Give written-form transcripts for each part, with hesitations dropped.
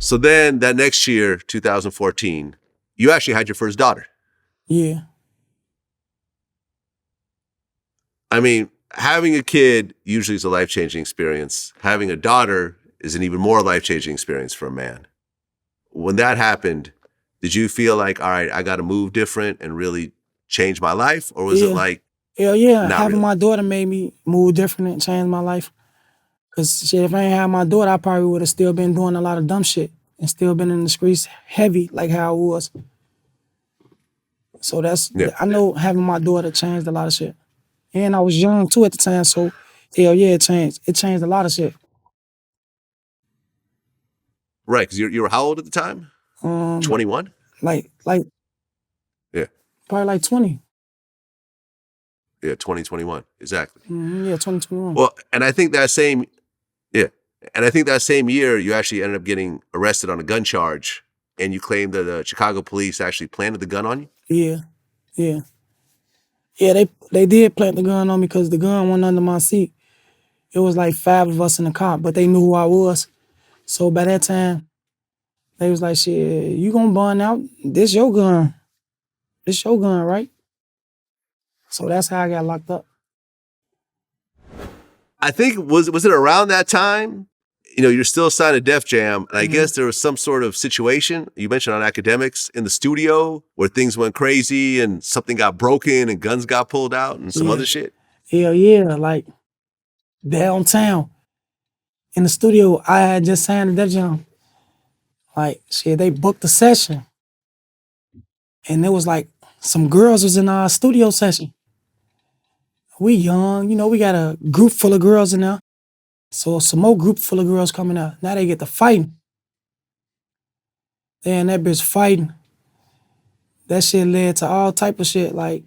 So then that next year, 2014, you actually had your first daughter. Yeah. I mean, having a kid usually is a life-changing experience. Having a daughter is an even more life-changing experience for a man. When that happened, did you feel like, all right, I got to move different and really change my life? Or was it like, hell yeah, not having really? my daughter made me move different and change my life. Because shit, if I ain't had my daughter, I probably would have still been doing a lot of dumb shit and still been in the streets heavy like how I was. So I know having my daughter changed a lot of shit. And I was young too at the time, so hell yeah, it changed. It changed a lot of shit. Right, because you were how old at the time? 21? Like, yeah, probably like 20. Yeah, 2021, exactly. Yeah, 2021. Well, and I think that same year, you actually ended up getting arrested on a gun charge, and you claimed that the Chicago police actually planted the gun on you? Yeah, they did plant the gun on me because the gun went under my seat. It was like 5 of us in the car, but they knew who I was. So by that time, they was like, shit, you gonna burn out? This your gun. This your gun, right? So that's how I got locked up. I think, was it around that time? You know, you're still signed to Def Jam, and I guess there was some sort of situation, you mentioned on academics, in the studio where things went crazy and something got broken and guns got pulled out and some other shit? Hell yeah, like downtown in the studio, I had just signed to Def Jam. Like, shit, they booked the session. And it was like, some girls was in our studio session. We young, you know, we got a group full of girls in there. So some more group full of girls coming out. Now they get to fighting. Then that bitch fighting. That shit led to all type of shit. Like,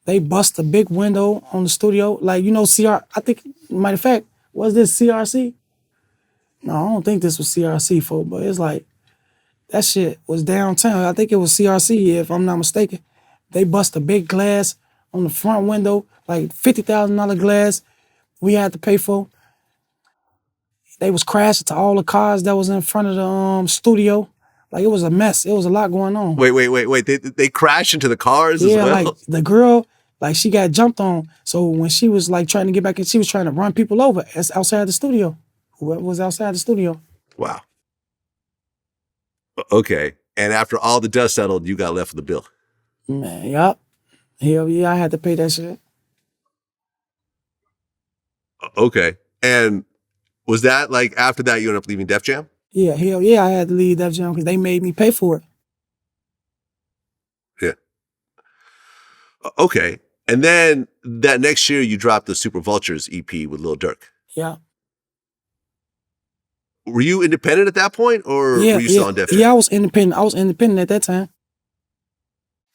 they bust a big window on the studio. Like, you know, I think, matter of fact, was this CRC? No, I don't think this was CRC, folk, but it's like, that shit was downtown. I think it was CRC, if I'm not mistaken. They bust a big glass on the front window, like $50,000 glass we had to pay for. They was crashing to all the cars that was in front of the studio. Like, it was a mess. It was a lot going on. Wait. They crashed into the cars as well? Yeah, like the girl, like she got jumped on. So when she was like trying to get back in, she was trying to run people over outside the studio. Whoever was outside the studio. Wow. Okay. And after all the dust settled, you got left with the bill. Man, yup. Hell yeah, I had to pay that shit. Okay. And was that like after that you ended up leaving Def Jam? Yeah, hell yeah, I had to leave Def Jam because they made me pay for it. Yeah. Okay. And then that next year you dropped the Super Vultures EP with Lil Durk. Yeah. Were you independent at that point, or were you still on Def Jam? Yeah, I was independent. I was independent at that time.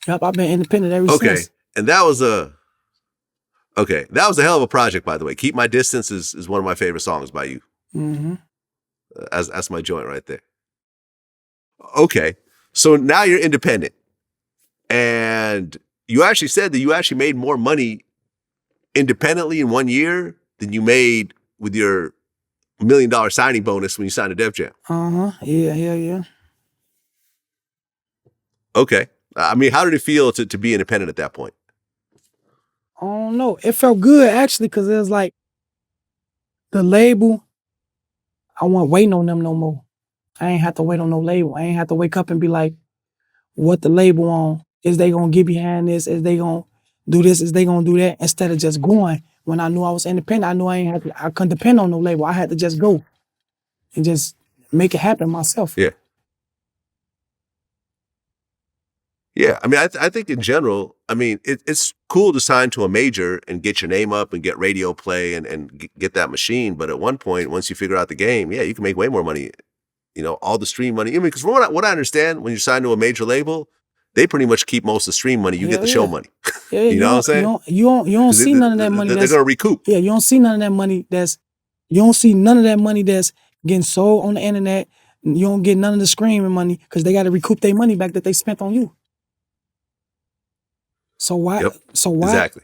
Yep, I've been independent ever since. Okay. And that was a hell of a project, by the way. Keep My Distance is one of my favorite songs by you. Mm-hmm. That's my joint right there. Okay. So now you're independent. And you actually said that you actually made more money independently in 1 year than you made with your $1 million signing bonus when you signed to Def Jam. Uh-huh. Yeah. Okay. I mean, how did it feel to be independent at that point? I don't know. It felt good, actually, because it was like the label, I wasn't waiting on them no more. I ain't have to wait on no label. I ain't have to wake up and be like, what the label on? Is they going to get behind this? Is they going to do this? Is they going to do that? Instead of just going. When I knew I was independent, I knew I couldn't depend on no label. I had to just go and just make it happen myself. Yeah. Yeah, I mean, I think in general, I mean, it's cool to sign to a major and get your name up and get radio play and get that machine. But at one point, once you figure out the game, yeah, you can make way more money. You know, all the stream money. I mean, because from what I understand, when you sign to a major label, they pretty much keep most of the stream money. You get the show money. Yeah, you know what I'm saying? You don't see none of that money. They're going to recoup. Yeah, you don't see none of that money you don't see none of that money that's getting sold on the internet. You don't get none of the screaming money because they got to recoup their money back that they spent on you. So why? Yep, so why? Exactly.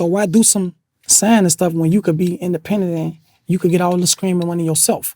Why do some sign and stuff when you could be independent and you could get all the screaming money yourself?